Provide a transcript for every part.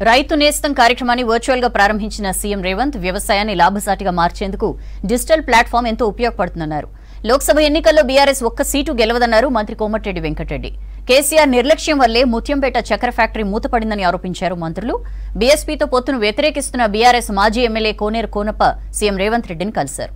రైతు నేస్తం కార్యక్రమాన్ని వర్చువల్ గా ప్రారంభించిన సీఎం రేవంత్ వ్యవసాయాన్ని లాభసాటిగా మార్చేందుకు డిజిటల్ ప్లాట్ఫామ్ ఎంతో ఉపయోగపడుతుందన్నారు. లోక్సభ ఎన్నికల్లో బీఆర్ఎస్ ఒక్క సీటు గెలవదన్నారు మంత్రి కోమటిరెడ్డి వెంకటరెడ్డి. కేసీఆర్ నిర్లక్ష్యం వల్లే ముత్యంపేట చక్కెర ఫ్యాక్టరీ మూతపడిందని ఆరోపించారు మంత్రులు. బీఎస్పీతో పొత్తును వ్యతిరేకిస్తున్న బీఆర్ఎస్ మాజీ ఎమ్మెల్యే కోనేరు కోనప్ప సీఎం రేవంత్ రెడ్డిని కలిశారు.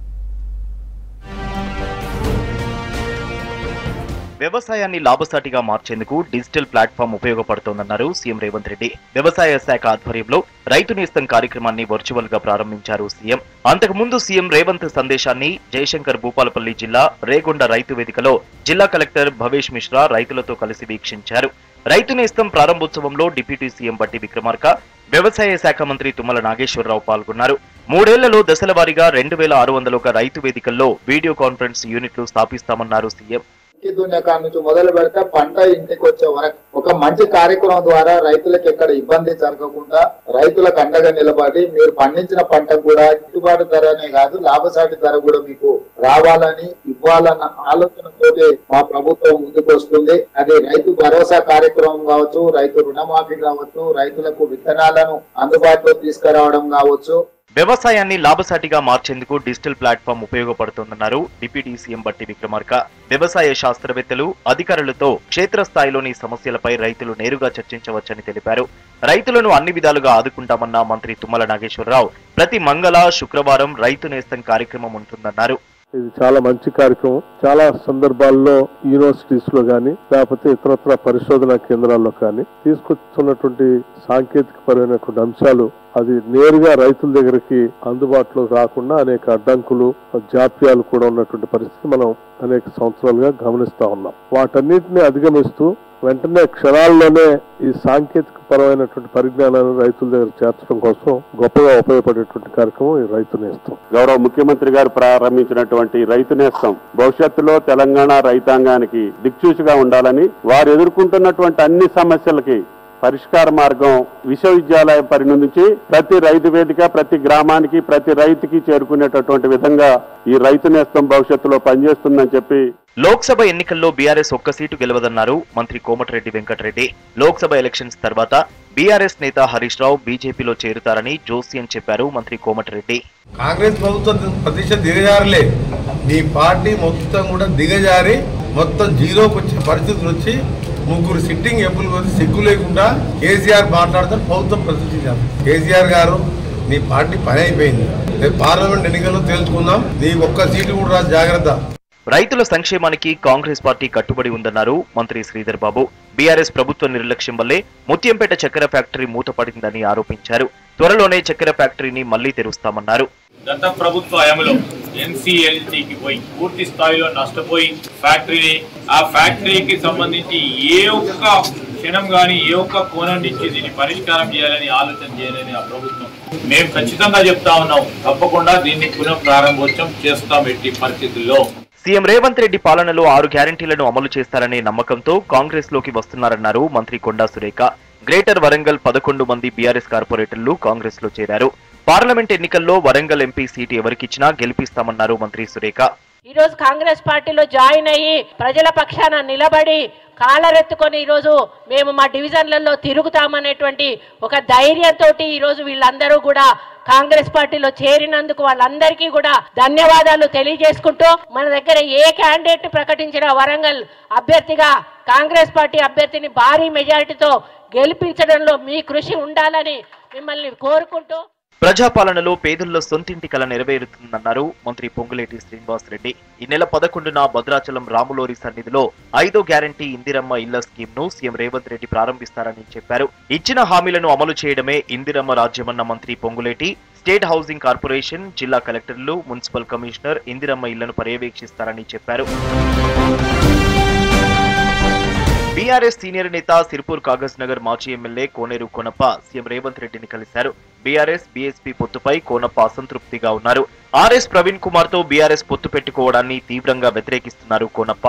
వ్యవసాయాన్ని లాభసాటిగా మార్చేందుకు డిజిటల్ ప్లాట్ఫామ్ ఉపయోగపడుతోందన్నారు సీఎం రేవంత్ రెడ్డి. వ్యవసాయ శాఖ ఆధ్వర్యంలో రైతు నేస్తం కార్యక్రమాన్ని వర్చువల్ గా ప్రారంభించారు సీఎం. అంతకుముందు సీఎం రేవంత్ సందేశాన్ని జయశంకర్ భూపాలపల్లి జిల్లా రేగొండ రైతు వేదికలో జిల్లా కలెక్టర్ భవేష్ మిశ్రా రైతులతో కలిసి వీక్షించారు. రైతు నేస్తం ప్రారంభోత్సవంలో డిప్యూటీ సీఎం బట్టి విక్రమార్క, వ్యవసాయ శాఖ మంత్రి తుమ్మల నాగేశ్వరరావు పాల్గొన్నారు. 3 ఏళ్లలో దశల వారీగా 2600 రైతు వేదికల్లో వీడియో కాన్ఫరెన్స్ యూనిట్లు స్థాపిస్తామన్నారు సీఎం. దున్యకా నుంచి మొదలు పెడితే పంట ఇంటికి వచ్చే వరకు ఒక మంచి కార్యక్రమం ద్వారా రైతులకు ఎక్కడ ఇబ్బంది జరగకుండా రైతులకు అండగా నిలబడి మీరు పండించిన పంట కూడా గిట్టుబాటు ధరనే కాదు లాభసాటి ధర కూడా మీకు రావాలని ఇవ్వాలన్న ఆలోచనతోటి మా ప్రభుత్వం ముందుకు వస్తుంది. అది రైతు భరోసా కార్యక్రమం కావచ్చు, రైతు రుణమాఫీ కావచ్చు, రైతులకు విత్తనాలను అందుబాటులో తీసుకురావడం కావచ్చు. వ్యవసాయాన్ని లాభసాటిగా మార్చేందుకు డిజిటల్ ప్లాట్ఫామ్ ఉపయోగపడుతోందన్నారు డిప్యూటీ సీఎం బట్టి విక్రమార్క. వ్యవసాయ శాస్త్రవేత్తలు, అధికారులతో క్షేత్రస్థాయిలోని సమస్యలపై రైతులు నేరుగా చర్చించవచ్చని తెలిపారు. రైతులను అన్ని విధాలుగా ఆదుకుంటామన్న మంత్రి తుమ్మల నాగేశ్వరరావు ప్రతి మంగళ, శుక్రవారం రైతు నేస్తం కార్యక్రమం ఉంటుందన్నారు. ఇది చాలా మంచి కార్యక్రమం. చాలా సందర్భాల్లో యూనివర్సిటీస్ లో గానీ లేకపోతే ఇతరత్ర పరిశోధనా కేంద్రాల్లో కానీ తీసుకొస్తున్నటువంటి సాంకేతిక పరమైనటువంటి అంశాలు అది నేరుగా రైతుల దగ్గరికి అందుబాటులో రాకుండా అనేక అడ్డంకులు, జాప్యాలు కూడా ఉన్నటువంటి పరిస్థితి మనం అనేక సంవత్సరాలుగా గమనిస్తా ఉన్నాం. వాటన్నిటిని అధిగమిస్తూ వెంటనే క్షణాల్లోనే ఈ సాంకేతిక పరమైనటువంటి పరిజ్ఞానాన్ని రైతుల దగ్గర చేర్చడం కోసం గొప్పగా ఉపయోగపడేటువంటి కార్యక్రమం ఈ రైతు నేస్తం. గౌరవ ముఖ్యమంత్రి గారు ప్రారంభించినటువంటి రైతు నేస్తం భవిష్యత్తులో తెలంగాణ రైతాంగానికి దిక్సూచిగా ఉండాలని, వారు ఎదుర్కొంటున్నటువంటి అన్ని సమస్యలకి పరిష్కార మార్గం విశ్వవిద్యాలయం పరిణి నుంచి ప్రతి రైతు వేదిక, ప్రతి గ్రామానికి, ప్రతి రైతుకి చేరుకునేటటువంటి విధంగా ఈ రైతు నేస్తం భవిష్యత్తులో పనిచేస్తుందని చెప్పి. లోక్సభ ఎన్నికల్లో బీఆర్ఎస్ ఒక్క సీటు గెలవదన్నారు మంత్రి కోమటిరెడ్డి వెంకటరెడ్డి. లోక్సభ ఎలక్షన్స్ తర్వాత బీఆర్ఎస్ నేత హరీష్ రావు బీజేపీలో చేరుతారని జోస్యం చెప్పారు మంత్రి కోమటిరెడ్డి. కాంగ్రెస్ ప్రభుత్వం ప్రతిష్ట దిగజారలే, నీ పార్టీ మొత్తం కూడా దిగజారి మొత్తం జీరోకి వచ్చే పరిస్థితులు వచ్చి 3 సిట్టింగ్ ఎంపీలు వచ్చి సిగ్గు లేకుండా కేసీఆర్ మాట్లాడితే ప్రభుత్వం ప్రతిష్ఠించారు. కేసీఆర్ గారు నీ పార్టీ పని అయిపోయింది, పార్లమెంట్ ఎన్నికల్లో తెలుసుకుందాం, నీ ఒక్క సీటు కూడా జాగ్రత్త. రైతుల సంక్షేమానికి కాంగ్రెస్ పార్టీ కట్టుబడి ఉందన్నారు మంత్రి శ్రీధర్ బాబు. బీఆర్ఎస్ ప్రభుత్వ నిర్లక్ష్యం వల్లే ముత్యంపేట చక్కెర ఫ్యాక్టరీ మూతపడిందని ఆరోపించారు. త్వరలోనే చక్కెర ఫ్యాక్టరీని మళ్లీ తెరుస్తామన్నారు. గత ప్రభుత్వ హయాంలో ఎన్సీఎల్టీకి పోయి పూర్తి స్థాయిలో నష్టపోయి ఆ ఫ్యాక్టరీకి సంబంధించి ఏ ఒక్క క్షణం గానీ ఏ ఒక్క కోణం నుంచి దీన్ని పరిష్కారం చేయాలని ఆలోచన చేయాలని ఆ ప్రభుత్వం. మేము ఖచ్చితంగా చెప్తా ఉన్నాం, తప్పకుండా దీన్ని పునః ప్రారంభోత్సవం చేస్తాం ఎట్టి పరిస్థితుల్లో. సీఎం రేవంత్ రెడ్డి పాలనలో 6 గ్యారంటీలను అమలు చేస్తారనే నమ్మకంతో కాంగ్రెస్ లోకి వస్తున్నారన్నారు మంత్రి కొండా సురేఖ. గ్రేటర్ వరంగల్ 11 మంది బీఆర్ఎస్ కార్పొరేటర్లు కాంగ్రెస్ లో చేరారు. పార్లమెంట్ ఎన్నికల్లో వరంగల్ ఎంపీ సీటు ఎవరికిచ్చినా గెలిపిస్తామన్నారు మంత్రి సురేఖ. ఈ రోజు కాంగ్రెస్ పార్టీలో జాయిన్ అయ్యి ప్రజల పక్షాన నిలబడి కాలరెత్తుకొని ఈ రోజు మేము మా డివిజన్లలో తిరుగుతామనేటువంటి ఒక ధైర్యంతో ఈ రోజు వీళ్ళందరూ కూడా కాంగ్రెస్ పార్టీలో చేరినందుకు వాళ్ళందరికీ కూడా ధన్యవాదాలు తెలియజేసుకుంటూ, మన దగ్గర ఏ క్యాండిడేట్ ప్రకటించిన వరంగల్ అభ్యర్థిగా కాంగ్రెస్ పార్టీ అభ్యర్థిని భారీ మెజారిటీతో గెలిపించడంలో మీ కృషి ఉండాలని మిమ్మల్ని కోరుకుంటూ. ప్రజాపాలనలో పేదల్లో సొంతింటి కల నెరవేరుతుందన్నారు మంత్రి పొంగులేటి శ్రీనివాస్ రెడ్డి. ఈ నెల 11న భద్రాచలం రాములోరి సన్నిధిలో 5వ గ్యారంటీ ఇందిరమ్మ ఇళ్ల స్కీమ్ ను సీఎం రేవంత్ రెడ్డి ప్రారంభిస్తారని చెప్పారు. ఇచ్చిన హామీలను అమలు చేయడమే ఇందిరమ్మ రాజ్యమన్న మంత్రి పొంగులేటి స్టేట్ హౌసింగ్ కార్పొరేషన్, జిల్లా కలెక్టర్లు, మున్సిపల్ కమిషనర్ ఇందిరమ్మ ఇళ్లను పర్యవేక్షిస్తారని చెప్పారు. బీఆర్ఎస్ సీనియర్ నేత సిర్పూర్ కాగజ్ నగర్ మాజీ ఎమ్మెల్యే కోనేరు కోనప్ప సీఎం రేవంత్ రెడ్డిని కలిశారు. బీఆర్ఎస్ బీఎస్పీ పొత్తుపై కోనప్ప అసంతృప్తిగా ఉన్నారు. ఆర్ఎస్ ప్రవీణ్ కుమార్ తో బీఆర్ఎస్ పొత్తు పెట్టుకోవడాన్ని తీవ్రంగా వ్యతిరేకిస్తున్నారు కోనప్ప.